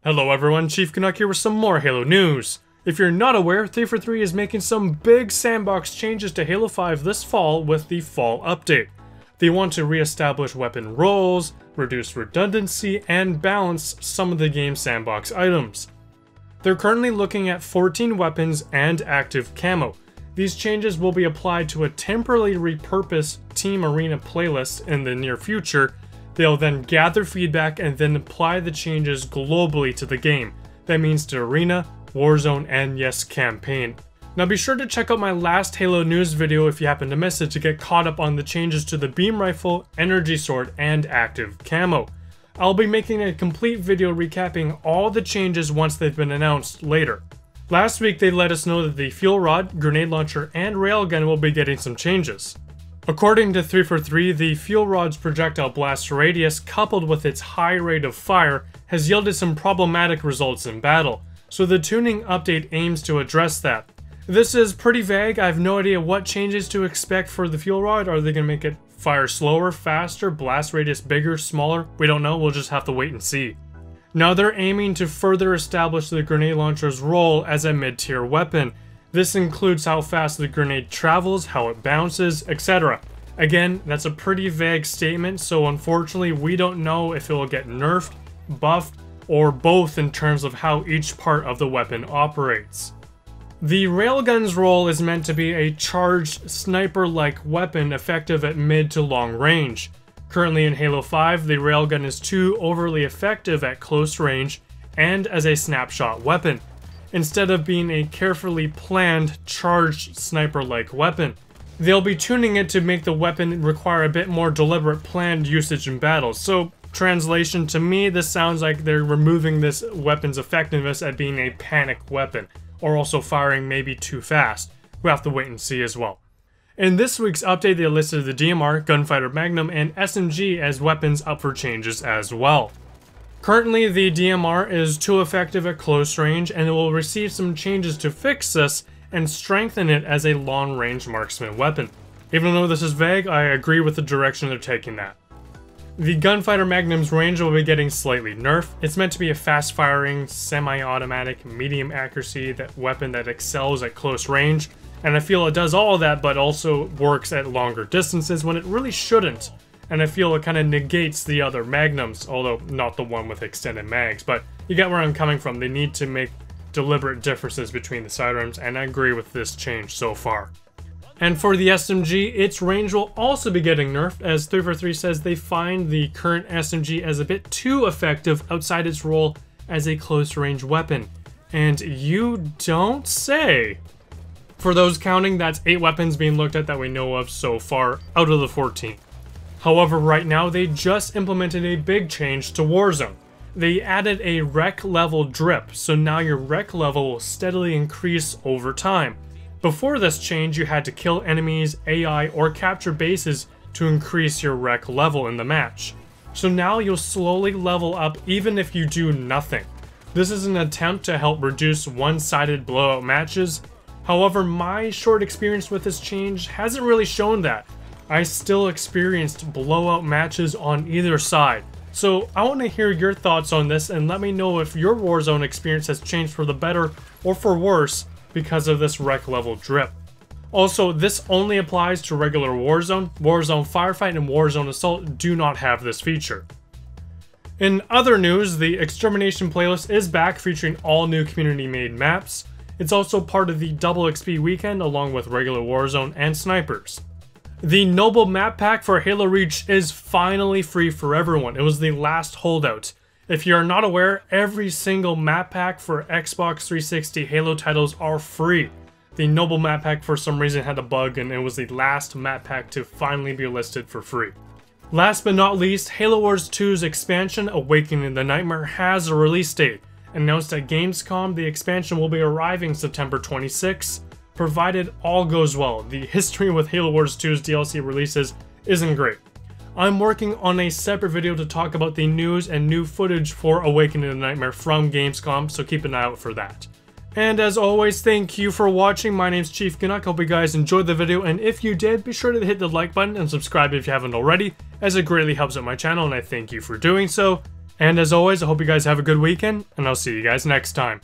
Hello everyone, Chief Canuck here with some more Halo news. If you're not aware, 343 is making some big sandbox changes to Halo 5 this fall with the fall update. They want to re-establish weapon roles, reduce redundancy, and balance some of the game's sandbox items. They're currently looking at 14 weapons and active camo. These changes will be applied to a temporarily repurposed Team Arena playlist in the near future. They'll then gather feedback and then apply the changes globally to the game. That means to Arena, Warzone, and yes, Campaign. Now be sure to check out my last Halo news video if you happen to miss it to get caught up on the changes to the beam rifle, energy sword, and active camo. I'll be making a complete video recapping all the changes once they've been announced later. Last week they let us know that the fuel rod, grenade launcher, and railgun will be getting some changes. According to 343, the fuel rod's projectile blast radius coupled with its high rate of fire has yielded some problematic results in battle, so the tuning update aims to address that. This is pretty vague. I have no idea what changes to expect for the fuel rod. Are they going to make it fire slower, faster, blast radius bigger, smaller? We don't know, we'll just have to wait and see. Now they're aiming to further establish the grenade launcher's role as a mid-tier weapon. This includes how fast the grenade travels, how it bounces, etc. Again, that's a pretty vague statement, so unfortunately we don't know if it will get nerfed, buffed, or both in terms of how each part of the weapon operates. The railgun's role is meant to be a charged, sniper-like weapon effective at mid to long range. Currently in Halo 5, the railgun is too overly effective at close range and as a snapshot weapon, instead of being a carefully planned, charged sniper-like weapon. They'll be tuning it to make the weapon require a bit more deliberate planned usage in battle. So, translation, to me this sounds like they're removing this weapon's effectiveness at being a panic weapon, or also firing maybe too fast. We'll have to wait and see as well. In this week's update they listed the DMR, Gunfighter, Magnum, and SMG as weapons up for changes as well. Currently, the DMR is too effective at close range, and it will receive some changes to fix this and strengthen it as a long-range marksman weapon. Even though this is vague, I agree with the direction they're taking that. The Gunfighter Magnum's range will be getting slightly nerfed. It's meant to be a fast-firing, semi-automatic, medium accuracy weapon that excels at close range, and I feel it does all of that but also works at longer distances when it really shouldn't. And I feel it kind of negates the other Magnums, although not the one with extended mags, but you get where I'm coming from. They need to make deliberate differences between the sidearms, and I agree with this change so far. And for the SMG, its range will also be getting nerfed, as 343 says they find the current SMG as a bit too effective outside its role as a close-range weapon. And you don't say! For those counting, that's 8 weapons being looked at that we know of so far, out of the 14. However, right now they just implemented a big change to Warzone. They added a Req Level Drip, so now your Req level will steadily increase over time. Before this change, you had to kill enemies, AI, or capture bases to increase your Req level in the match. So now you'll slowly level up even if you do nothing. This is an attempt to help reduce one-sided blowout matches. However, my short experience with this change hasn't really shown that. I still experienced blowout matches on either side. So I want to hear your thoughts on this and let me know if your Warzone experience has changed for the better or for worse because of this Req Level Drip. Also, this only applies to regular Warzone. Warzone Firefight and Warzone Assault do not have this feature. In other news, the Extermination playlist is back featuring all new community-made maps. It's also part of the Double XP weekend along with regular Warzone and Snipers. The Noble map pack for Halo Reach is finally free for everyone. It was the last holdout. If you are not aware, every single map pack for Xbox 360 Halo titles are free. The Noble map pack for some reason had a bug and it was the last map pack to finally be listed for free. Last but not least, Halo Wars 2's expansion, Awakening the Nightmare, has a release date. Announced at Gamescom, the expansion will be arriving September 26, provided all goes well. The history with Halo Wars 2's DLC releases isn't great. I'm working on a separate video to talk about the news and new footage for Awakening the Nightmare from Gamescom, so keep an eye out for that. And as always, thank you for watching. My name's Chief Canuck. Hope you guys enjoyed the video, and if you did, be sure to hit the like button and subscribe if you haven't already, as it greatly helps out my channel, and I thank you for doing so. And as always, I hope you guys have a good weekend, and I'll see you guys next time.